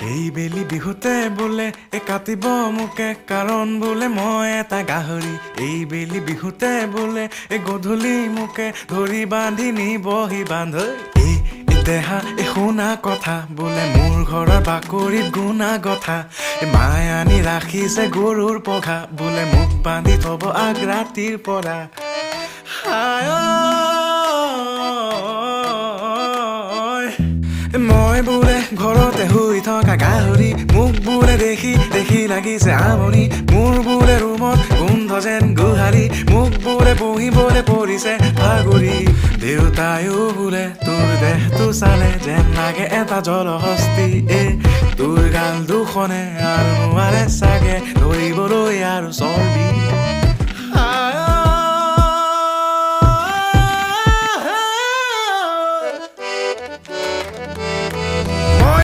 এই বেলি বিহুতে বোলে কাটিব মোকে কাৰণ বোলে মই এটা গাহৰি এই বেলি বিহুতে বোলে গধূলি মোকে ধৰি বান্ধি নিবহি বান্ধ এই দেহা শুনা কথা বোলে মোৰ ঘৰৰ বাকৰিত গুণা কথা মায়ে আনি ৰাখিছে গৰুৰ পঘা বোলে মোক বান্ধি থব আগ ৰাতিৰ পৰা মই বোলে ঘৰতে শুই থকা গাহৰি মোক বোলে দেখি দেখি লাগিছে আমনি মোৰ বোলে ৰুমত গোন্ধ যেন গোহাৰি মোক বোলে বহিবলৈ পৰিছে ভাগৰি দেউতায়ো বোলে তোৰ দেহটো চালে যেন লাগে এটা জলহস্তি তোৰ গাল দুখনে আৰু নোৱাৰে চাগে ধৰিবলৈ আৰু চৰ্বি